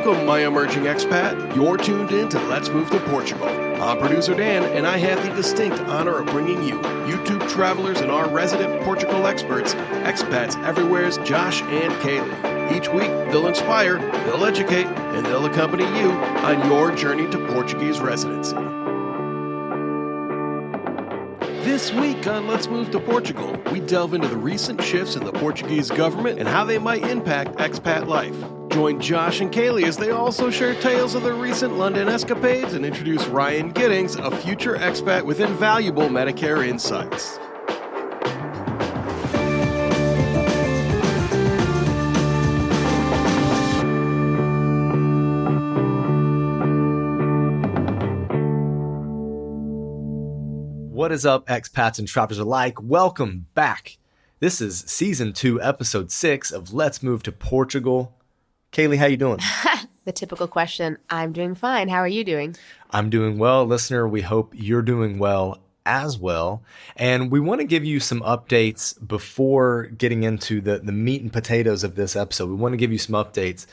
Welcome, my emerging expat. You're tuned in to Let's Move to Portugal. I'm producer Dan, and I have the distinct honor of bringing you YouTube travelers and our resident Portugal experts, Expats Everywhere's Josh and Kalie. Each week, they'll inspire, they'll educate, and they'll accompany you on your journey to Portuguese residency. This week on Let's Move to Portugal, we delve into the recent shifts in the Portuguese government and how they might impact expat life. Join Josh and Kalie as they also share tales of their recent London escapades and introduce Ryan Gittings, a future expat with invaluable Medicare insights. What is up, expats and travelers alike? Welcome back. This is Season 2, Episode 6 of Let's Move to Portugal. Kalie, how you doing? The typical question. I'm doing fine. How are you doing? I'm doing well. Listener, we hope you're doing well as well. And we want to give you some updates before getting into the meat and potatoes of this episode. We want to give you some updates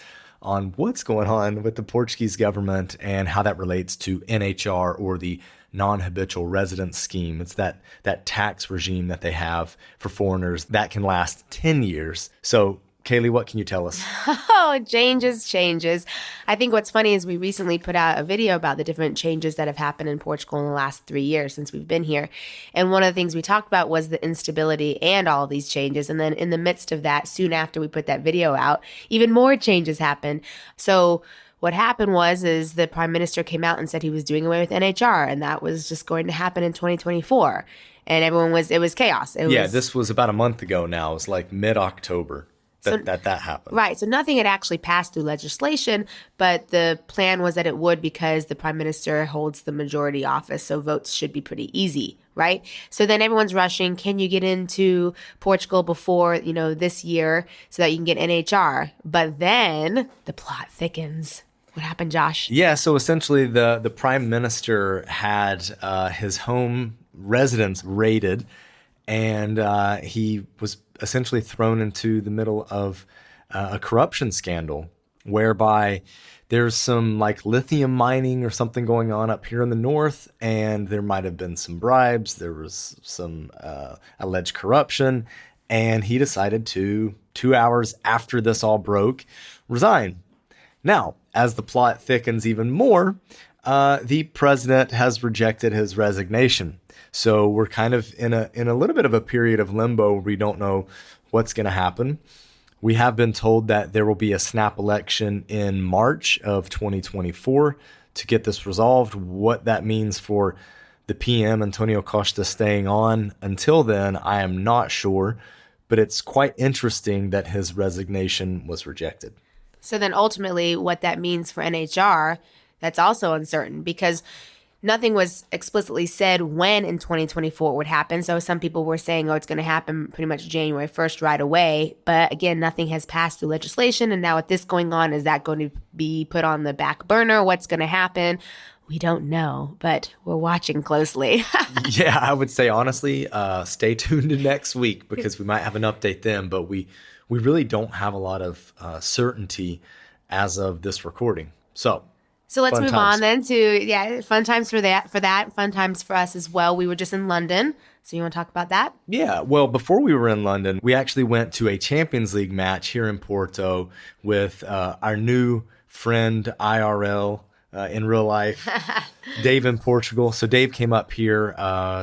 on what's going on with the Portuguese government and how that relates to NHR, or the Non-Habitual Resident scheme. It's that tax regime that they have for foreigners that can last 10 years. So, Kalie, what can you tell us? Oh, changes. I think what's funny is we recently put out a video about the different changes that have happened in Portugal in the last 3 years since we've been here. And one of the things we talked about was the instability and all of these changes. And then in the midst of that, soon after we put that video out, even more changes happened. So what happened is the Prime Minister came out and said he was doing away with NHR, and that was just going to happen in 2024. And it was chaos. This was about a month ago now. It was like mid-October. That happened. Right. So nothing had actually passed through legislation, but the plan was that it would, because the Prime Minister holds the majority office. So votes should be pretty easy. Right. So then everyone's rushing. Can you get into Portugal before, this year so that you can get NHR? But then the plot thickens. What happened, Josh? Yeah. So essentially the Prime Minister had his home residence raided, and he was essentially thrown into the middle of a corruption scandal whereby there's some like lithium mining or something going on up here in the north, and there might have been some bribes. There was some alleged corruption, and he decided to, 2 hours after this all broke, resign. Now, as the plot thickens even more, the president has rejected his resignation. So we're kind of in a little bit of a period of limbo where we don't know what's going to happen. We have been told that there will be a snap election in March of 2024 to get this resolved. What that means for the PM, Antonio Costa, staying on until then, I am not sure. But it's quite interesting that his resignation was rejected. So then ultimately what that means for NHR, that's also uncertain, because nothing was explicitly said when in 2024 it would happen. So some people were saying, it's going to happen pretty much January 1st right away. But again, nothing has passed through legislation. And now with this going on, is that going to be put on the back burner? What's going to happen? We don't know, but we're watching closely. Yeah, I would say, honestly, stay tuned to next week, because we might have an update then. But we really don't have a lot of certainty as of this recording. So let's move on then to, fun times for that, fun times for us as well. We were just in London. So you want to talk about that? Yeah. Well, before we were in London, we actually went to a Champions League match here in Porto with our new friend IRL in real life, Dave in Portugal. So Dave came up here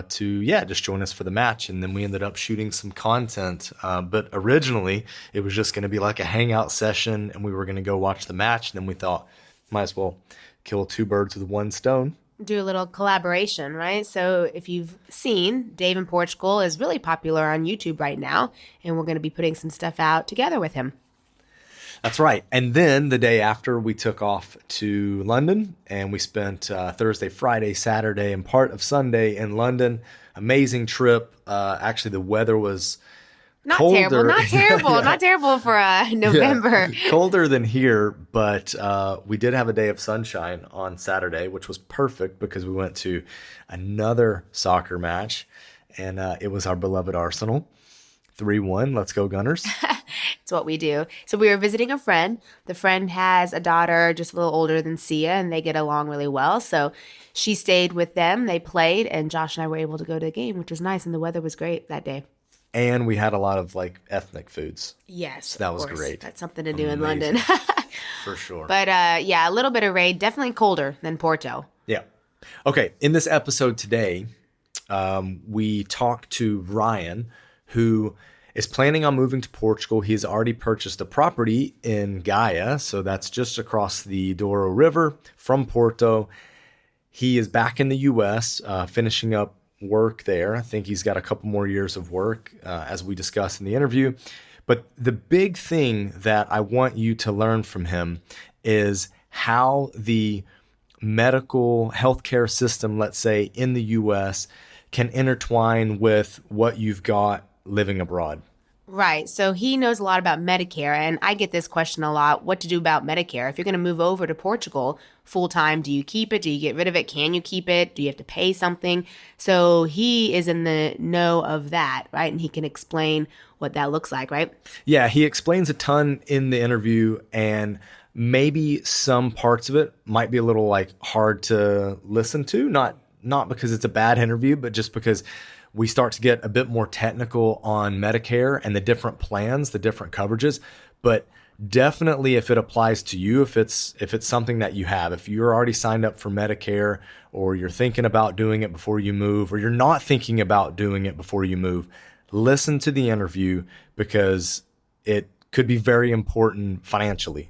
to just join us for the match. And then we ended up shooting some content. But originally, it was just going to be like a hangout session, and we were going to go watch the match. And then we thought, might as well kill two birds with one stone. Do a little collaboration, right? So if you've seen, Dave in Portugal is really popular on YouTube right now, and we're going to be putting some stuff out together with him. That's right. And then the day after, we took off to London, and we spent Thursday, Friday, Saturday, and part of Sunday in London. Amazing trip. Actually, the weather was Not colder. terrible. Not terrible for November. Yeah, colder than here, but we did have a day of sunshine on Saturday, which was perfect because we went to another soccer match, and it was our beloved Arsenal. 3-1. Let's go Gunners. It's what we do. So we were visiting a friend. The friend has a daughter just a little older than Sia, and they get along really well. So she stayed with them. They played, and Josh and I were able to go to the game, which was nice. And the weather was great that day. And we had a lot of like ethnic foods. Yes, So that was course. great. That's something to do in London. For sure. But yeah, a little bit of rain. Definitely colder than Porto. Yeah. Okay. In this episode today, we talked to Ryan, who is planning on moving to Portugal. He's already purchased a property in Gaia. So that's just across the Douro River from Porto. He is back in the US, finishing up work there. I think he's got a couple more years of work, as we discussed in the interview. But the big thing that I want you to learn from him is how the medical healthcare system, let's say in the US, can intertwine with what you've got living abroad. Right. So he knows a lot about Medicare, and I get this question a lot, what to do about Medicare. If you're going to move over to Portugal full time, do you keep it? Do you get rid of it? Can you keep it? Do you have to pay something? So he is in the know of that, right? And he can explain what that looks like, right? Yeah, he explains a ton in the interview, and maybe some parts of it might be a little like hard to listen to, not because it's a bad interview, but just because we start to get a bit more technical on Medicare and the different plans, the different coverages. But definitely if it applies to you, if it's something that you have, if you're already signed up for Medicare, or you're thinking about doing it before you move, or you're not thinking about doing it before you move, listen to the interview, because it could be very important financially.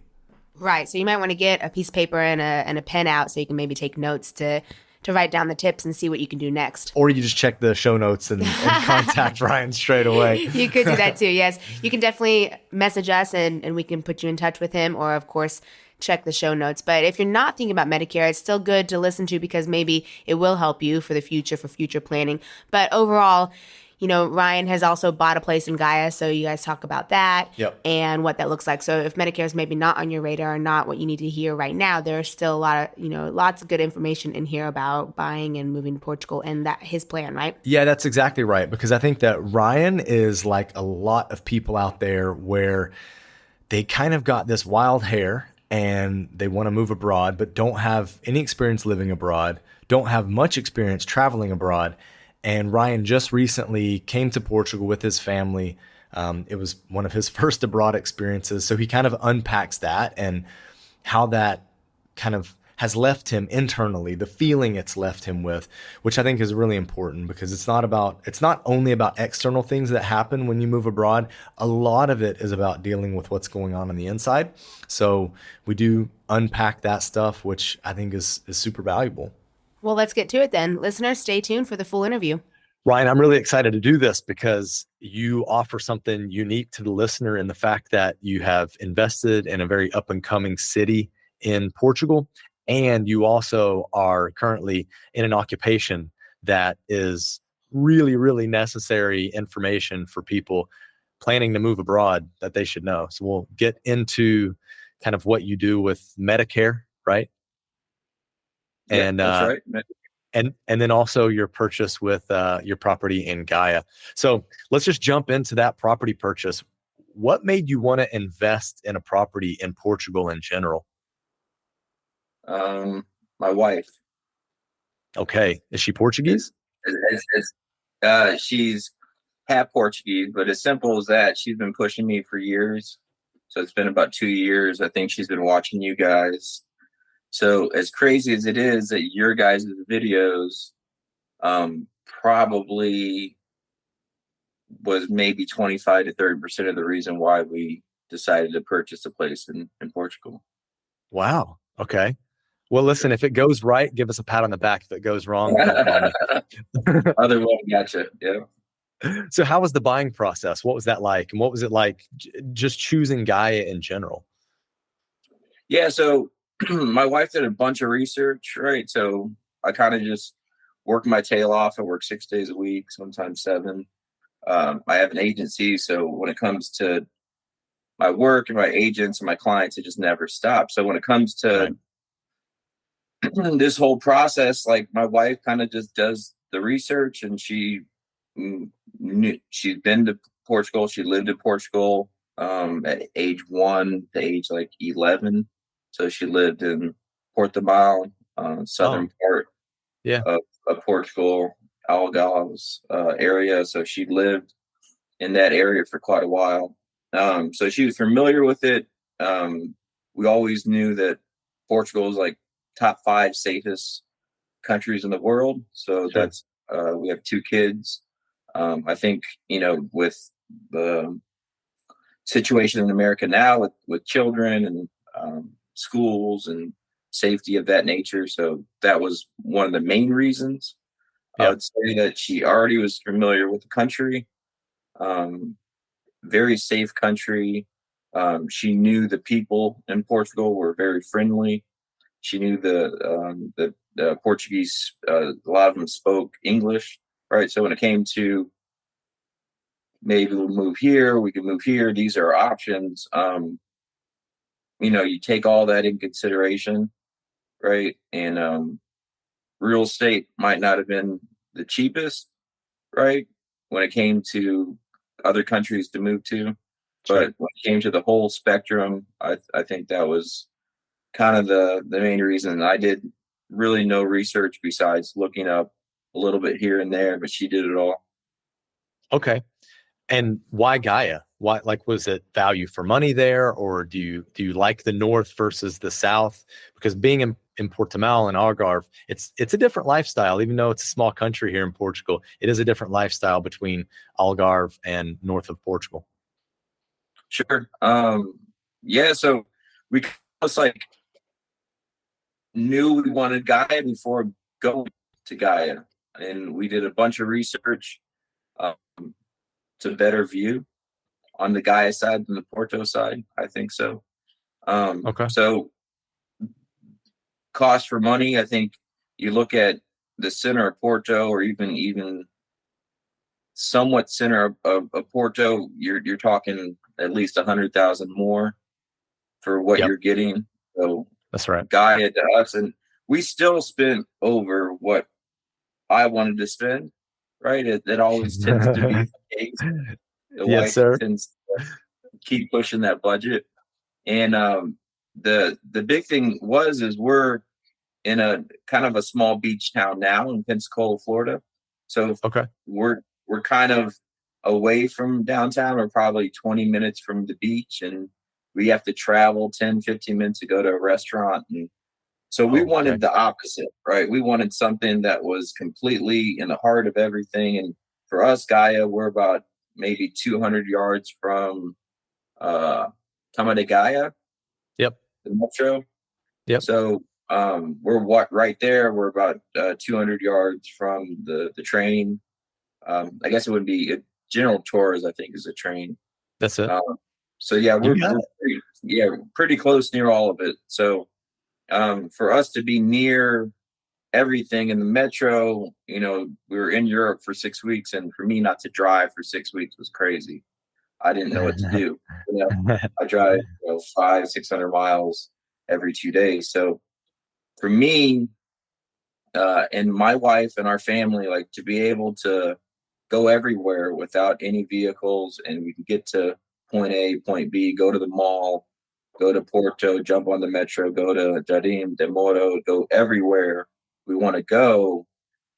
Right. So you might want to get a piece of paper and a pen out so you can maybe take notes to write down the tips and see what you can do next. Or you just check the show notes and contact Ryan straight away. You could do that too, yes. You can definitely message us and we can put you in touch with him, or of course, check the show notes. But if you're not thinking about Medicare, it's still good to listen to, because maybe it will help you for the future, for future planning. But overall, you know, Ryan has also bought a place in Gaia, so you guys talk about that. Yep. And what that looks like. So if Medicare is maybe not on your radar or not what you need to hear right now, there's still a lot of, lots of good information in here about buying and moving to Portugal and that his plan, right? Yeah, that's exactly right. Because I think that Ryan is like a lot of people out there where they kind of got this wild hair and they want to move abroad, but don't have any experience living abroad, don't have much experience traveling abroad. And Ryan just recently came to Portugal with his family. It was one of his first abroad experiences. So he kind of unpacks that and how that kind of has left him internally, the feeling it's left him with, which I think is really important, because it's not only about external things that happen when you move abroad. A lot of it is about dealing with what's going on the inside. So we do unpack that stuff, which I think is super valuable. Well, let's get to it then. Listeners, stay tuned for the full interview. Ryan, I'm really excited to do this because you offer something unique to the listener in the fact that you have invested in a very up and coming city in Portugal. And you also are currently in an occupation that is really, really necessary information for people planning to move abroad that they should know. So we'll get into kind of what you do with Medicare, right? Yeah, And that's right. and then also your purchase with your property in Gaia. So let's just jump into that property purchase. What made you want to invest in a property in Portugal in general? My wife. Okay. Is she Portuguese? She's half Portuguese, but as simple as that, she's been pushing me for years. So it's been about 2 years. I think she's been watching you guys. So as crazy as it is that your guys' videos probably was maybe 25 to 30% of the reason why we decided to purchase a place in Portugal. Wow. Okay. Well, listen, if it goes right, give us a pat on the back. If it goes wrong, don't call me. Other one, gotcha. Yeah. So how was the buying process? What was that like? And what was it like just choosing Gaia in general? Yeah. So my wife did a bunch of research, right? So I kind of just work my tail off. I work 6 days a week, sometimes 7. I have an agency. So when it comes to my work and my agents and my clients, it just never stops. So when it comes to this whole process, like my wife kind of just does the research, and she's been to Portugal. She lived in Portugal. at age 1 to age like 11. So she lived in Portimao, southern part Yeah. of Portugal, Algarve's area. So she lived in that area for quite a while. So she was familiar with it. We always knew that Portugal is like top 5 safest countries in the world. So Sure. that's we have 2 kids. I think, with the situation in America now with children and schools and safety of that nature. So that was one of the main reasons. I Yeah. would say that she already was familiar with the country. Very safe country. She knew the people in Portugal were very friendly. She knew the Portuguese. A lot of them spoke English, right? So when it came to maybe we'll move here, we can move here. These are options. You take all that in consideration, right? And real estate might not have been the cheapest, right? When it came to other countries to move to. Sure. But when it came to the whole spectrum, I think that was kind of the main reason. I did really no research besides looking up a little bit here and there, but she did it all. Okay. And why Gaia? Why, like, was it value for money there, or do you like the north versus the south? Because being in Portimao and Algarve, it's a different lifestyle. Even though it's a small country here in Portugal, it is a different lifestyle between Algarve and north of Portugal. Sure. Yeah. So we almost like knew we wanted Gaia before going to Gaia, and we did a bunch of research um, to better view on the Gaia side than the Porto side. I think so. Okay. So cost for money, I think you look at the center of Porto, or even somewhat center of Porto, you're talking at least 100,000 more for what Yep. you're getting. So That's right. Gaia to us, and we still spent over what I wanted to spend. Right, it always tends to be the case. The Yes, wife sir. tends to keep pushing that budget, and the big thing is we're in a kind of a small beach town now in Pensacola, Florida. So Okay. we're kind of away from downtown. We're probably 20 minutes from the beach, and we have to travel 10, 15 minutes to go to a restaurant. And so we wanted Okay. the opposite, right? We wanted something that was completely in the heart of everything. And for us, Gaia, we're about maybe 200 yards from Tama de Gaia, Yep. the metro. Yep. So we're right there. We're about 200 yards from the train. I guess it would be a General Tours, I think, is a train. That's it. So yeah, You we're got it. pretty close near all of it. So for us to be near everything in the metro, we were in Europe for 6 weeks, and for me not to drive for 6 weeks was crazy. I didn't know what to do. I drive 500-600 miles every 2 days. So for me and my wife and our family, like, to be able to go everywhere without any vehicles, and we can get to point A, point B, go to the mall, go to Porto, jump on the metro, go to Jardim de Moro, go everywhere we want to go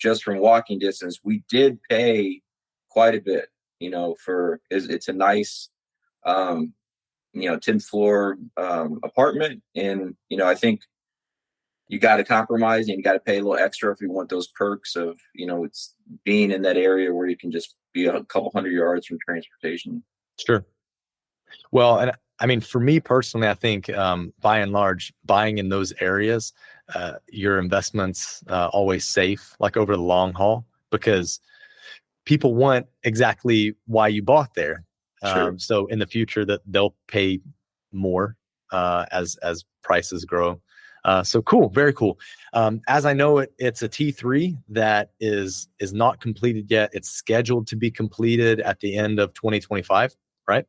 just from walking distance. We did pay quite a bit, it's a nice 10th floor apartment. And I think you got to compromise, and you got to pay a little extra if you want those perks of it's being in that area where you can just be a couple hundred yards from transportation. Sure. Well, and I mean, for me personally, I think by and large, buying in those areas, your investments always safe, like over the long haul, because people want exactly why you bought there. Sure. So in the future, that they'll pay more as prices grow. So cool, very cool. As I know it, it's a T3 that is not completed yet. It's scheduled to be completed at the end of 2025, right?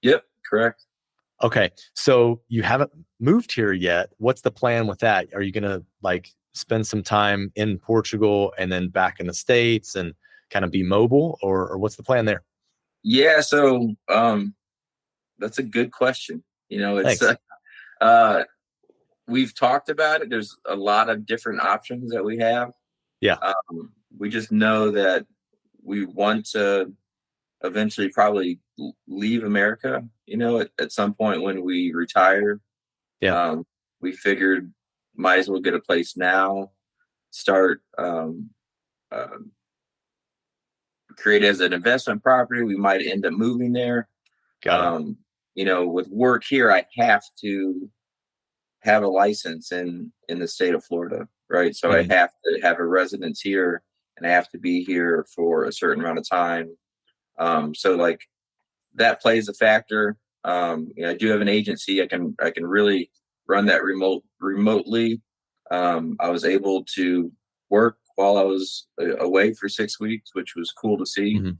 Yep, correct. Okay, so you haven't moved here yet. What's the plan with that? Are you gonna like spend some time in Portugal and then back in the States and kind of be mobile, or what's the plan there? Yeah, so That's a good question. It's Thanks. we've talked about it. There's a lot of different options that we have. Yeah. We just know that we want to eventually probably leave America, at some point when we retire. Yeah. We figured might as well get a place now, start create as an investment property. We might end up moving there. Got it. With work here, I have to have a license in the state of Florida, right? So I have to have a residence here, and I have to be here for a certain amount of time. So like that plays a factor. I do have an agency. I can really run that remotely. I was able to work while I was away for 6 weeks, which was cool to see.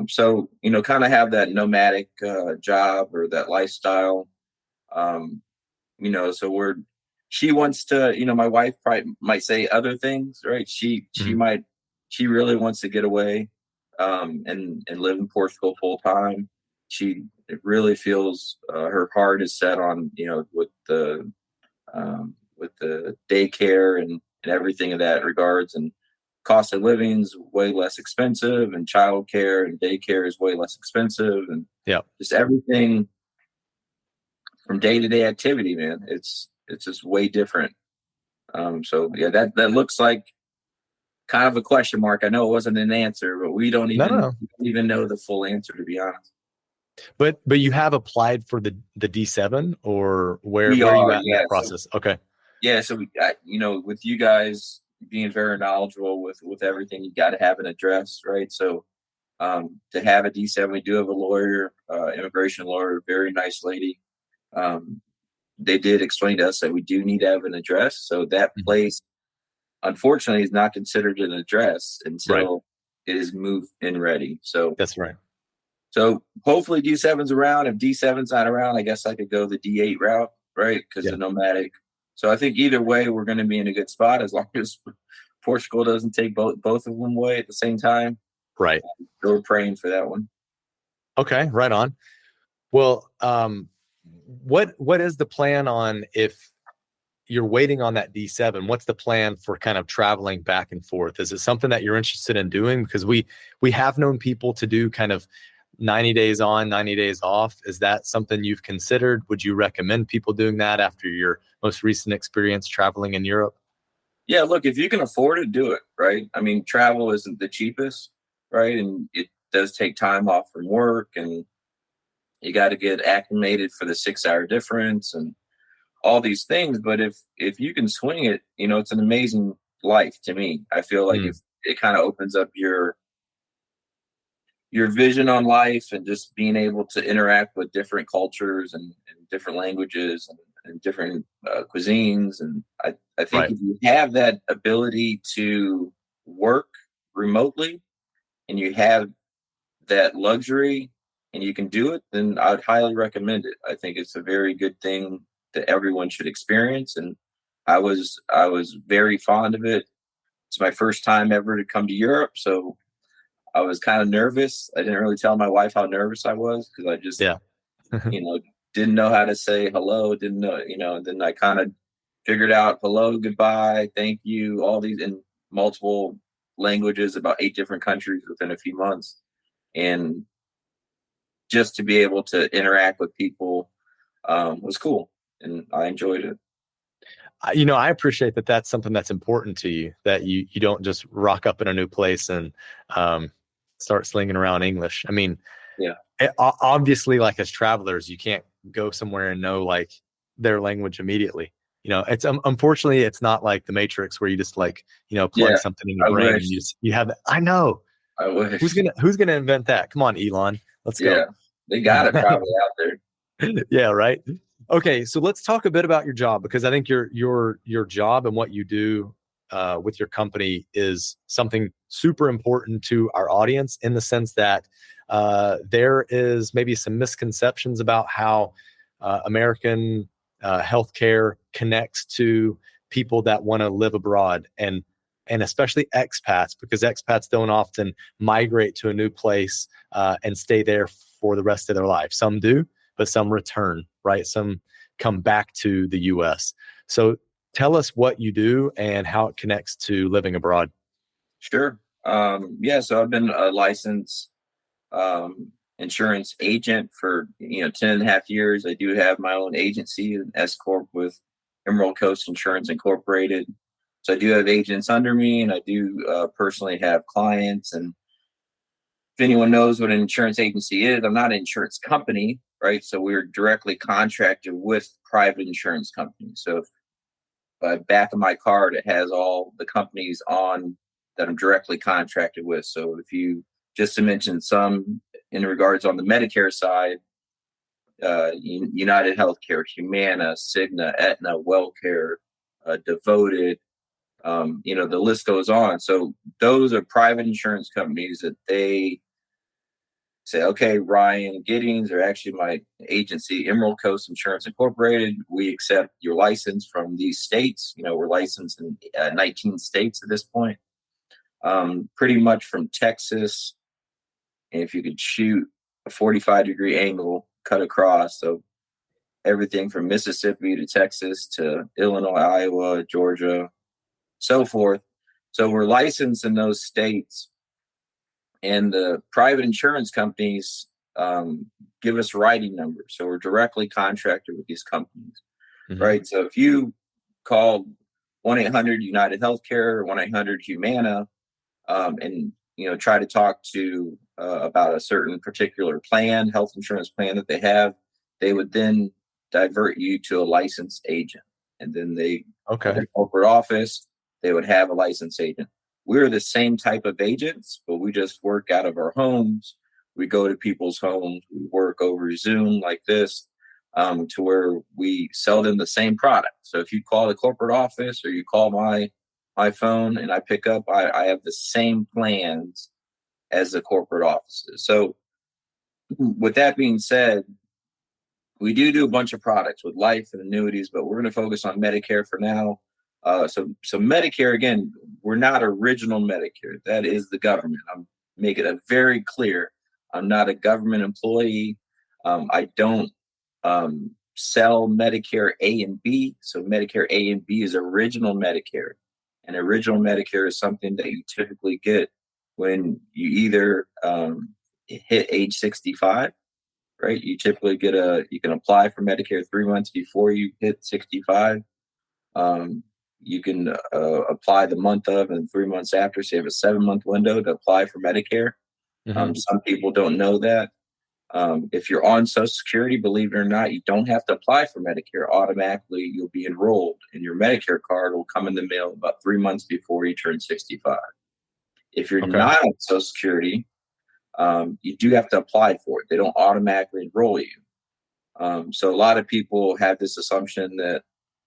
So, kind of have that nomadic job or that lifestyle. So she wants to, my wife probably might say other things, right? She really wants to get away and live in Portugal full time. She really feels her heart is set on, with the daycare and everything in that regards, and cost of living is way less expensive, and childcare and daycare is way less expensive, and just everything from day-to-day activity, man. It's just way different. So yeah, that looks like kind of a question mark. I know it wasn't an answer, but we don't even know the full answer, to be honest. But you have applied for the D7, or where are you at in that process? Okay. Yeah. So with you guys being very knowledgeable with everything, you got to have an address, right? So to have a D7, we do have a lawyer, immigration lawyer, very nice lady. They did explain to us that we do need to have an address. So that place, unfortunately, is not considered an address until it is moved in ready. So that's right. So hopefully D7's around. If D7's not around, I guess I could go the D8 route, right? Because the nomadic. So I think either way, we're going to be in a good spot as long as Portugal doesn't take both of them away at the same time. Right. So we're praying for that one. Okay, right on. Well, what is the plan on if you're waiting on that D7? What's the plan for kind of traveling back and forth? Is it something that you're interested in doing? Because we have known people to do kind of 90 days on, 90 days off. Is that something you've considered? Would you recommend people doing that after your most recent experience traveling in Europe? Yeah, look, if you can afford it, do it, right? I mean, travel isn't the cheapest, right? And it does take time off from work, and you got to get acclimated for the 6-hour difference and all these things. But if you can swing it, it's an amazing life to me. I feel like if it kind of opens up your vision on life, and just being able to interact with different cultures and different languages and different cuisines. And I think if you have that ability to work remotely and you have that luxury and you can do it, then I'd highly recommend it. I think it's a very good thing that everyone should experience. And I was very fond of it. It's my first time ever to come to Europe. So I was kind of nervous. I didn't really tell my wife how nervous I was, because I just, didn't know how to say hello. Didn't know, and then I kind of figured out hello, goodbye, thank you, all these in multiple languages, about 8 different countries within a few months. And just to be able to interact with people was cool. And I enjoyed it. I appreciate that that's something that's important to you, that you don't just rock up in a new place and start slinging around English. I mean, obviously, like as travelers, you can't go somewhere and know like their language immeditively. It's unfortunately, it's not like the Matrix where you just like, plug something in your brain and you have. I know. I wish. Who's gonna invent that? Come on, Elon. Let's go. Yeah, they got it probably out there. Yeah, right. Okay, so let's talk a bit about your job, because I think your job and what you do with your company is something super important to our audience, in the sense that there is maybe some misconceptions about how American healthcare connects to people that want to live abroad, and especially expats, because expats don't often migrate to a new place and stay there for the rest of their life. Some do, but some return, right? Some come back to the US. So tell us what you do and how it connects to living abroad. Sure. So I've been a licensed insurance agent for 10 and a half years. I do have my own agency, an S Corp with Emerald Coast Insurance Incorporated. So I do have agents under me, and I do personally have clients. And if anyone knows what an insurance agency is, I'm not an insurance company, right? So we're directly contracted with private insurance companies. So if back of my card, it has all the companies on that I'm directly contracted with. So if you, just to mention some in regards on the Medicare side, United Healthcare, Humana, Cigna, Aetna, WellCare, Devoted, the list goes on. So those are private insurance companies that they say, okay, Ryan Gittings, or actually my agency, Emerald Coast Insurance Incorporated, we accept your license from these states. We're licensed in 19 states at this point, pretty much from Texas. And if you could shoot a 45-degree angle, cut across, so everything from Mississippi to Texas to Illinois, Iowa, Georgia, so forth. So we're licensed in those states. And the private insurance companies give us writing numbers. So we're directly contracted with these companies, right? So if you call 1-800-United Healthcare, 1-800-Humana, and try to talk to about a certain particular plan, health insurance plan that they have, they would then divert you to a licensed agent. And then they, their corporate office, they would have a licensed agent. We're the same type of agents, but we just work out of our homes. We go to people's homes. We work over Zoom like this, to where we sell them the same product. So if you call the corporate office or you call my phone and I pick up, I have the same plans as the corporate offices. So with that being said, we do a bunch of products with life and annuities, but we're going to focus on Medicare for now. So Medicare, again, we're not original Medicare. That is the government. I'm making it very clear. I'm not a government employee. I don't sell Medicare A and B. So Medicare A and B is original Medicare. And original Medicare is something that you typically get when you either hit age 65, right? You typically you can apply for Medicare 3 months before you hit 65. You can apply the month of and 3 months after. So you have a 7-month window to apply for Medicare. Some people don't know that. If you're on Social Security, believe it or not, you don't have to apply for Medicare. Automatically, you'll be enrolled, and your Medicare card will come in the mail about 3 months before you turn 65. If you're not on Social Security, you do have to apply for it. They don't automatically enroll you. So a lot of people have this assumption that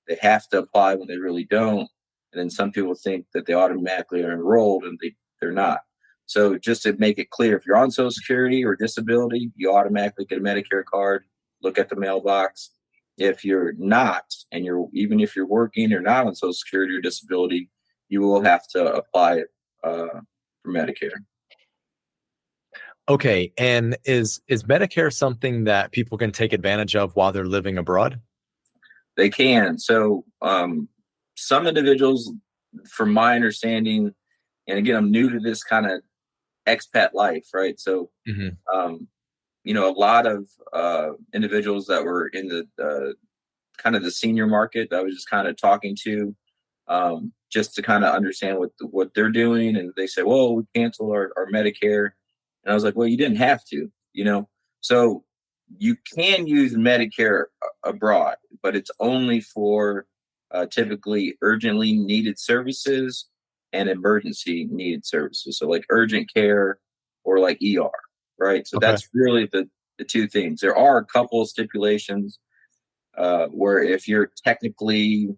they have to apply when they really don't. And then some people think that they automatically are enrolled, and they're not. So just to make it clear, if you're on Social Security or disability, you automatically get a Medicare card. Look at the mailbox. If you're not, and even if you're working or not on Social Security or disability, you will have to apply for Medicare. Okay. And is Medicare something that people can take advantage of while they're living abroad? They can. So some individuals, from my understanding, and again, I'm new to this kind of expat life, right? So, a lot of individuals that were in the kind of the senior market that I was just kind of talking to, just to kind of understand what they're doing. And they say, well, we canceled our Medicare. And I was like, well, you didn't have to, so you can use Medicare abroad, but it's only for typically urgently needed services and emergency needed services. So like urgent care or like ER, right? So that's really the two things. There are a couple of stipulations where if you're technically,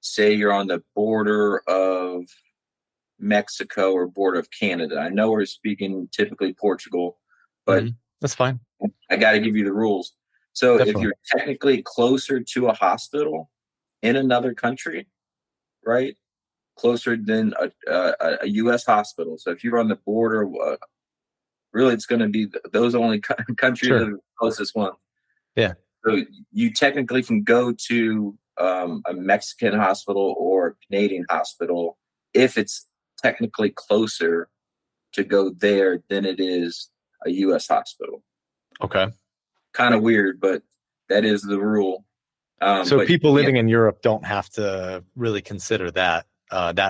say you're on the border of Mexico or border of Canada. I know we're speaking typically Portugal, but that's fine. I got to give you the rules. So Definitely. If you're technically closer to a hospital in another country, right? Closer than a U.S. hospital. So if you're on the border, really it's going to be those only countries that are the closest one. Yeah. So you technically can go to a Mexican hospital or a Canadian hospital if it's technically closer to go there than it is a U.S. hospital. Okay. Kind of weird, but that is the rule. So but people living in Europe don't have to really consider that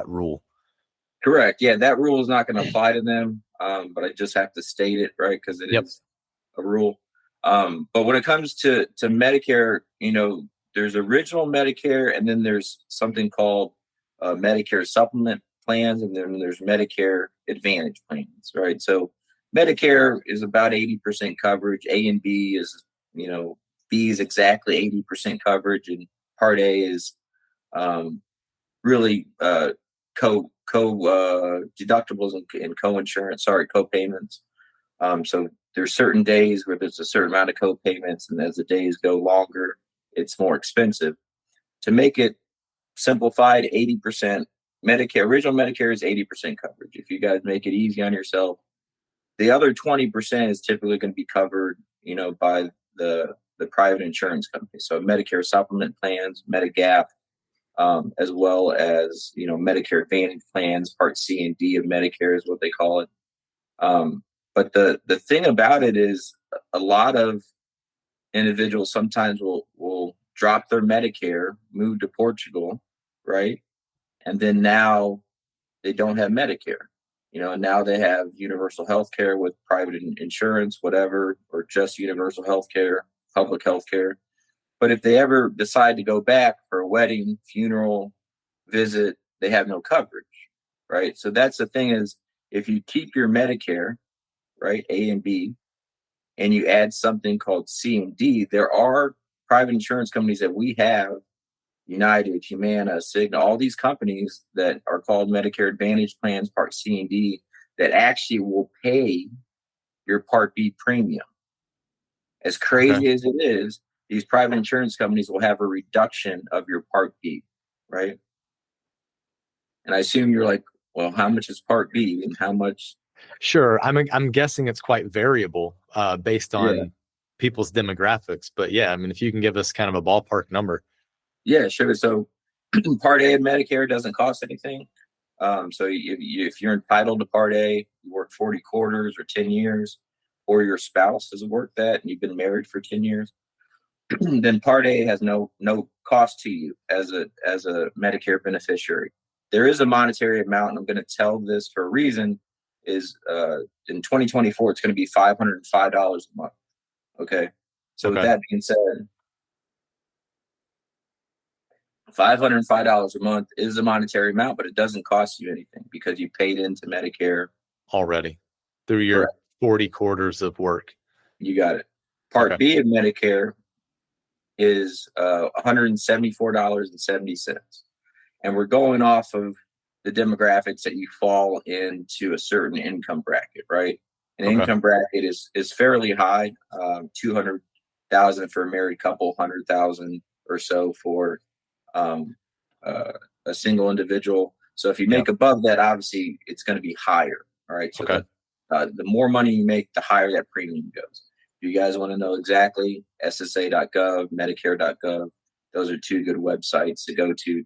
rule. Correct. Yeah, that rule is not going to apply to them, but I just have to state it, right, because it is a rule. But when it comes to Medicare, there's original Medicare, and then there's something called Medicare supplement plans, and then there's Medicare Advantage plans, right? So Medicare is about 80% coverage. A and B is, B is exactly 80% coverage, and Part A is really deductibles and co-insurance, co-payments. So there's certain days where there's a certain amount of co-payments, and as the days go longer, it's more expensive. To make it simplified, 80% Medicare, original Medicare is 80% coverage. If you guys make it easy on yourself, the other 20% is typically going to be covered, by the private insurance company. So Medicare supplement plans, Medigap, as well as, Medicare Advantage plans, Part C and D of Medicare is what they call it. But the thing about it is a lot of individuals sometimes will drop their Medicare, move to Portugal, right? And then now they don't have Medicare, and now they have universal health care with private insurance, whatever, or just universal health care, public health care. But if they ever decide to go back for a wedding, funeral, visit, they have no coverage, right? So that's the thing is, if you keep your Medicare, right, A and B, and you add something called C and D, there are private insurance companies that we have, United, Humana, Cigna, all these companies that are called Medicare Advantage plans, Part C and D, that actually will pay your Part B premium. As crazy as it is, these private insurance companies will have a reduction of your Part B, right? And I assume you're like, well, how much is Part B and how much? Sure. I'm guessing it's quite variable based on people's demographics. But yeah, I mean, if you can give us kind of a ballpark number. Yeah, sure. So Part A of Medicare doesn't cost anything. So if you're entitled to Part A, you work 40 quarters or 10 years, or your spouse has worked that and you've been married for 10 years, then Part A has no cost to you as a Medicare beneficiary. There is a monetary amount, and I'm going to tell this for a reason, is in 2024, it's going to be $505 a month. Okay. So with that being said, $505 a month is a monetary amount, but it doesn't cost you anything because you paid into Medicare already through your 40 quarters of work. You got it. Part B of Medicare is $174.70. And we're going off of the demographics that you fall into a certain income bracket, right? An income bracket is fairly high, 200,000 for a married couple, 100,000 or so for a single individual. So if you make above that, obviously it's going to be higher. All right. So the more money you make, the higher that premium goes. If you guys want to know exactly, SSA.gov, Medicare.gov, those are two good websites to go to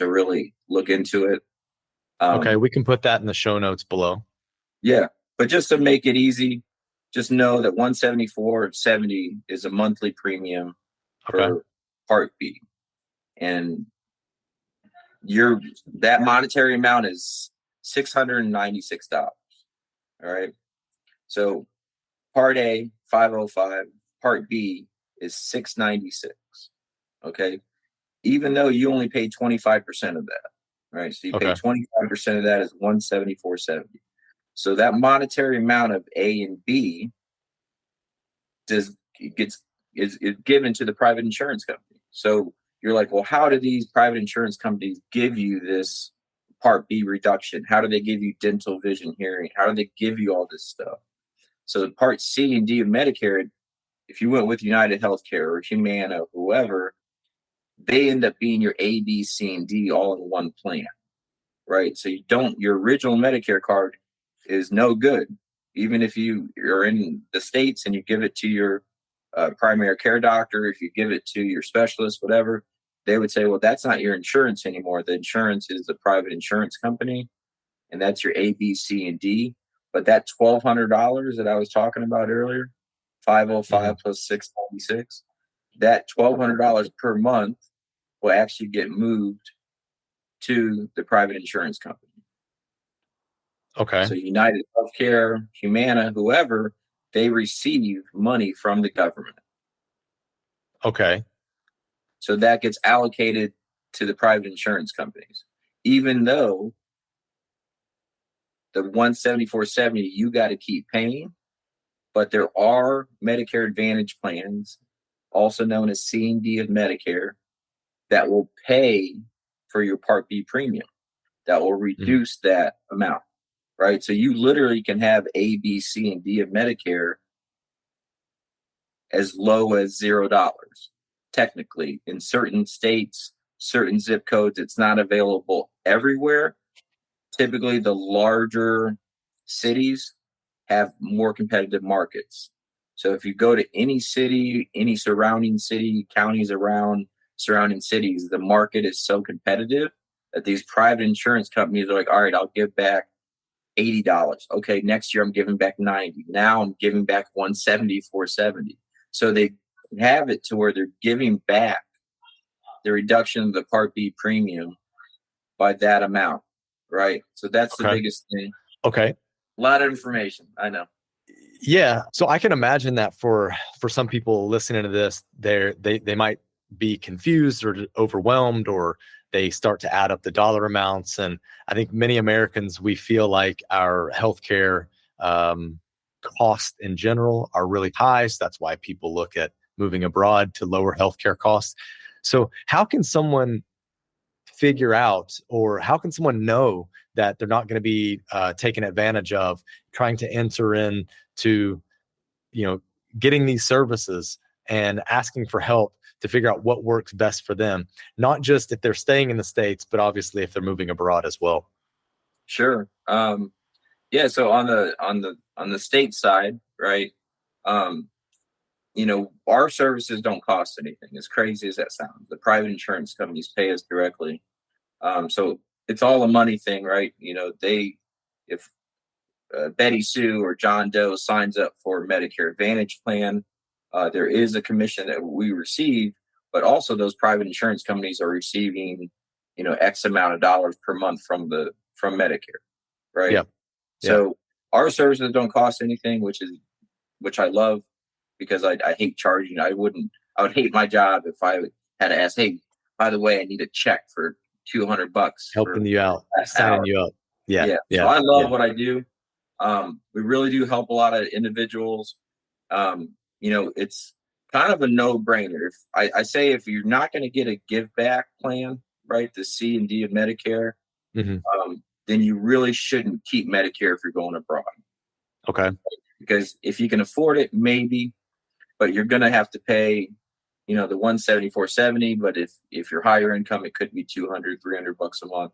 really look into it. We can put that in the show notes below. Yeah. But just to make it easy, just know that $174.70 is a monthly premium for Part B. And that monetary amount is $696. All right. So Part A, 505, Part B is 696. Okay. Even though you only pay 25% of that. Right. So you pay 25% of that is $174.70. So that monetary amount of A and B is given to the private insurance company. So you're like, well, how do these private insurance companies give you this Part B reduction? How do they give you dental, vision, hearing? How do they give you all this stuff? So Part C and D of Medicare, if you went with United Healthcare or Humana, whoever, they end up being your A, B, C, and D all in one plan, right? So your original Medicare card is no good. Even if you're in the States and you give it to your primary care doctor, if you give it to your specialist, whatever, they would say, well, that's not your insurance anymore. The insurance is the private insurance company, and that's your A, B, C, and D. But that $1,200 that I was talking about earlier, 505 plus 696, that $1,200 per month will actually get moved to the private insurance company. Okay. So United Healthcare, Humana, whoever, they receive money from the government. Okay. So that gets allocated to the private insurance companies, even though the $174.70 you got to keep paying. But there are Medicare Advantage plans, also known as C and D of Medicare, that will pay for your Part B premium, that will reduce that amount, right? So you literally can have A, B, C, and D of Medicare as low as $0. Technically, in certain states, certain zip codes, it's not available everywhere. Typically, the larger cities have more competitive markets. So if you go to any city, any surrounding city, counties around surrounding cities, the market is so competitive that these private insurance companies are like, all right, I'll give back $80. Okay, next year I'm giving back $90. Now I'm giving back $174.70. So they have it to where they're giving back the reduction of the Part B premium by that amount, right? So that's the biggest thing. Okay. A lot of information, I know. Yeah. So I can imagine that for some people listening to this, they might be confused or overwhelmed, or they start to add up the dollar amounts. And I think many Americans, we feel like our healthcare costs in general are really high. So that's why people look at moving abroad to lower healthcare costs. So how can someone figure out, or how can someone know that they're not going to be taken advantage of trying to enter into, getting these services and asking for help to figure out what works best for them, not just if they're staying in the States, but obviously if they're moving abroad as well? Sure. Yeah. So on the state side, right? Our services don't cost anything. As crazy as that sounds, the private insurance companies pay us directly. So it's all a money thing, right? If Betty Sue or John Doe signs up for a Medicare Advantage plan, there is a commission that we receive, but also those private insurance companies are receiving, X amount of dollars per month from Medicare, right? Yeah. So our services don't cost anything, which I love, because I hate charging. I would hate my job if I had to ask, hey, by the way, I need a check for $200 Helping you out, signing you up. Yeah. So I love what I do. We really do help a lot of individuals. It's kind of a no-brainer. If you're not going to get a give back plan, right, the C and D of Medicare, then you really shouldn't keep Medicare if you're going abroad. Okay. Because if you can afford it, maybe, but you're going to have to pay, the $174.70. But if you're higher income, it could be $200, $300 a month.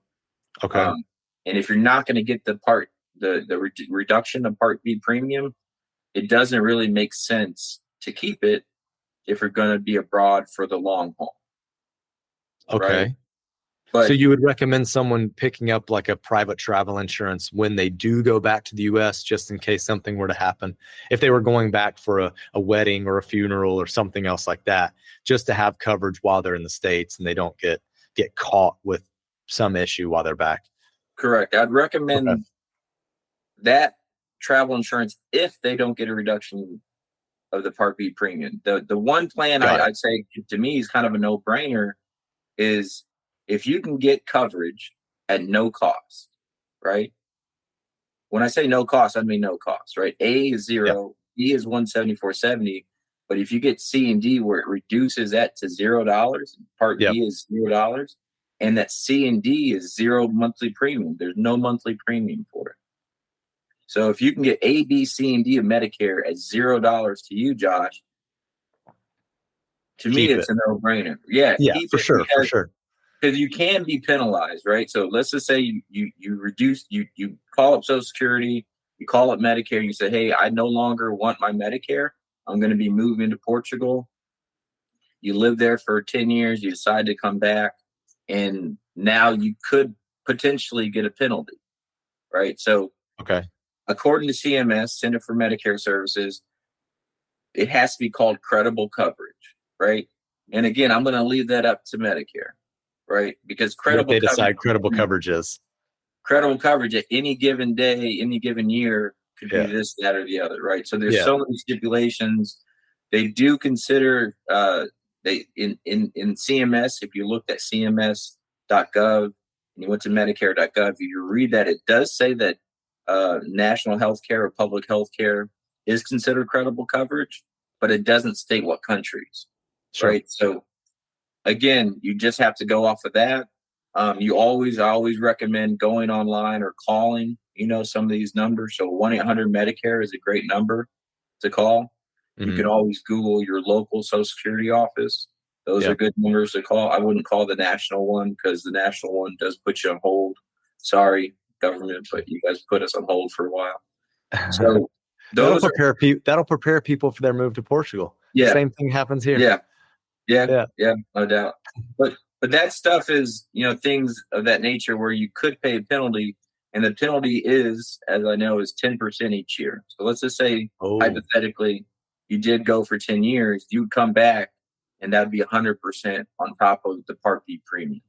Okay. And if you're not going to get the reduction of Part B premium, it doesn't really make sense to keep it if you're going to be abroad for the long haul. Okay. Right? But, so you would recommend someone picking up like a private travel insurance when they do go back to the U.S., just in case something were to happen, if they were going back for a wedding or a funeral or something else like that, just to have coverage while they're in the States and they don't get caught with some issue while they're back? Correct. I'd recommend that travel insurance if they don't get a reduction of the Part B premium. The one plan I'd say to me is kind of a no-brainer is if you can get coverage at no cost, right? When I say no cost, I mean no cost, right? A is $0, B is $174.70. But if you get C and D where it reduces that to $0, Part B is $0, and that C and D is $0 monthly premium. There's no monthly premium for it. So if you can get A, B, C, and D of Medicare at $0 to you, Josh, to me, it's a no-brainer. Yeah, for sure. Because you can be penalized, right? So let's just say you reduce, you call up Social Security, you call up Medicare, and you say, hey, I no longer want my Medicare. I'm going to be moving to Portugal. You live there for 10 years, you decide to come back, and now you could potentially get a penalty, right? So Okay. according to CMS, Center for Medicare Services, it has to be called credible coverage, right? And again, I'm going to leave that up to Medicare, right? Because What they decide credible coverage is. credible coverage at any given day, any given year could be Yeah. this, that, or the other, right? So there's so many stipulations. They do consider they in CMS. If you looked at CMS.gov and you went to Medicare.gov, if you read that, it does say that national health care or public health care is considered credible coverage, but it doesn't state what countries, right? So again, you just have to go off of that. I always recommend going online or calling, some of these numbers. So 1-800-Medicare is a great number to call. You can always Google your local Social Security office. Those are good numbers to call. I wouldn't call the national one because the national one does put you on hold. Sorry, government, but you guys put us on hold for a while. So that'll prepare people for their move to Portugal. Yeah. Same thing happens here. Yeah, no doubt. But that stuff is, things of that nature where you could pay a penalty, and the penalty is, as I know, is 10% each year. So let's just say hypothetically you did go for 10 years, you'd come back and that'd be 100% on top of the Part B premium.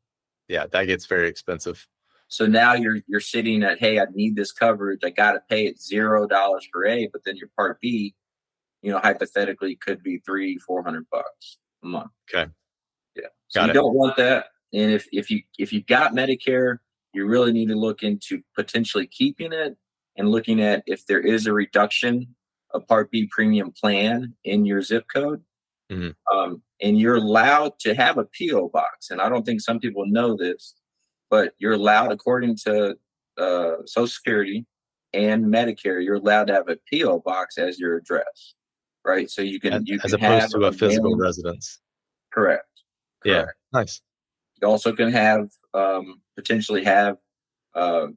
Yeah, that gets very expensive. So now you're sitting at, hey, I need this coverage. I got to pay it $0 per A, but then your Part B, hypothetically could be $300-400 a month. Okay. Yeah. So you don't want that. And if you got Medicare, you really need to look into potentially keeping it and looking at if there is a reduction of Part B premium plan in your zip code. And you're allowed to have a PO box. And I don't think some people know this, but you're allowed, according to Social Security and Medicare, you're allowed to have a PO box as your address, right? So you can as opposed to a physical residence. Correct. Yeah, nice. You also can have potentially have a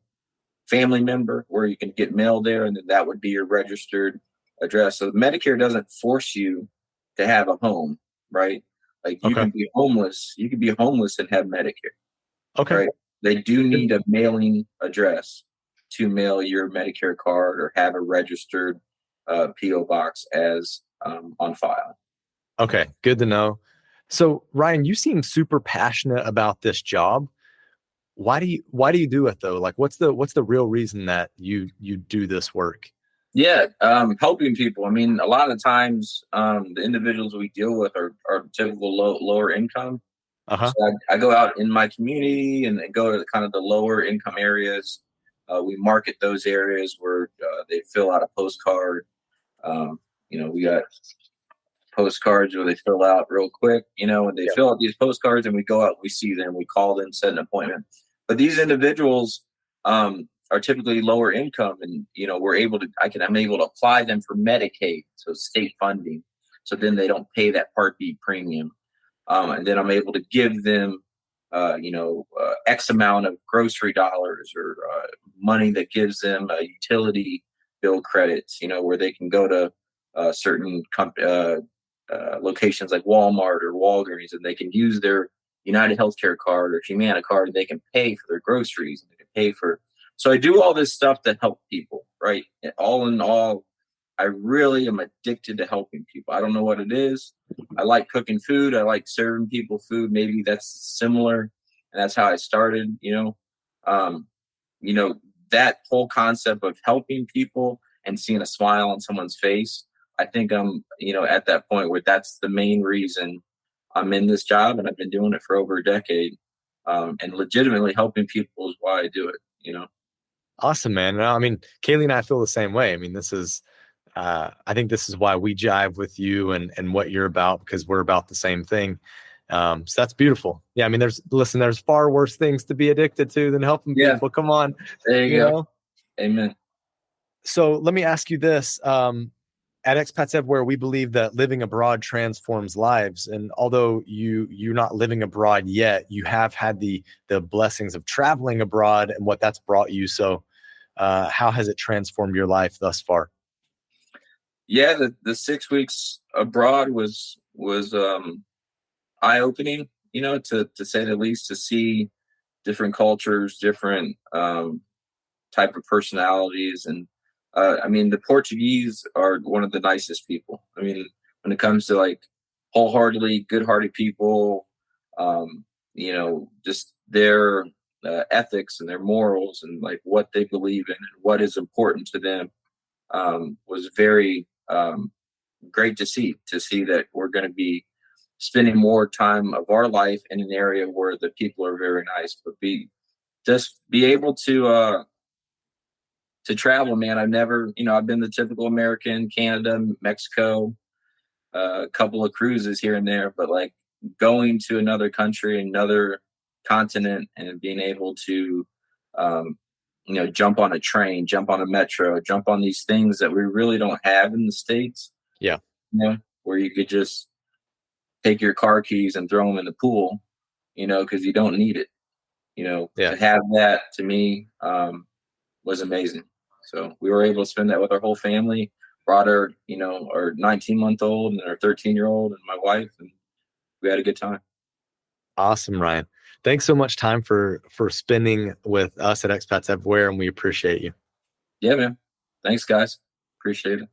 family member where you can get mail there, and then that would be your registered address. So Medicare doesn't force you to have a home, right? Like you can be homeless. You can be homeless and have Medicare. Okay. Right? They do need a mailing address to mail your Medicare card or have a registered PO box as on file. Okay, good to know. So Ryan, you seem super passionate about this job. Why do you do it though? Like, what's the real reason that you do this work? Yeah, helping people. I mean, a lot of times the individuals we deal with are typical lower income. So I go out in my community and go to kind of the lower income areas. We market those areas where they fill out a postcard. We got postcards where they fill out real quick, and they fill out these postcards, and we go out, we see them, we call them, set an appointment. But these individuals are typically lower income, and I'm able to apply them for Medicaid, so state funding. So then they don't pay that Part B premium, and then I'm able to give them, X amount of grocery dollars or money that gives them utility bill credits, where they can go to certain locations like Walmart or Walgreens, and they can use their United Healthcare card or Humana card, and they can pay for their groceries. And they can pay for. So I do all this stuff to help people, right? And all in all, I really am addicted to helping people. I don't know what it is. I like cooking food. I like serving people food. Maybe that's similar, and that's how I started. That whole concept of helping people and seeing a smile on someone's face. I think I'm, at that point where that's the main reason I'm in this job, and I've been doing it for over a decade. And legitimately helping people is why I do it. Awesome, man. No, I mean, Kalie and I feel the same way. I mean, this is, I think this is why we jive with you and what you're about, because we're about the same thing. So that's beautiful. Yeah. I mean, there's far worse things to be addicted to than helping people. Come on. There you go. Amen. So let me ask you this. At Expats Everywhere, we believe that living abroad transforms lives. And although you're not living abroad yet, you have had the blessings of traveling abroad and what that's brought you. So how has it transformed your life thus far? Yeah, the 6 weeks abroad was eye opening, to say the least, to see different cultures, different type of personalities, and I mean, the Portuguese are one of the nicest people. I mean, when it comes to like wholeheartedly good-hearted people, just their ethics and their morals and like what they believe in and what is important to them, was very great to see that we're going to be spending more time of our life in an area where the people are very nice, but be able to travel, man. I've been the typical American, Canada, Mexico, a couple of cruises here and there, but like going to another country, another continent, and being able to, jump on a train, jump on a metro, jump on these things that we really don't have in the States. Yeah. Where you could just take your car keys and throw them in the pool, because you don't need it. Yeah. To have that, to me, was amazing. So we were able to spend that with our whole family. Brought our 19-month-old and our 13-year-old and my wife, and we had a good time. Awesome, Ryan. Thanks so much time for spending with us at Expats Everywhere, and we appreciate you. Yeah, man. Thanks, guys. Appreciate it.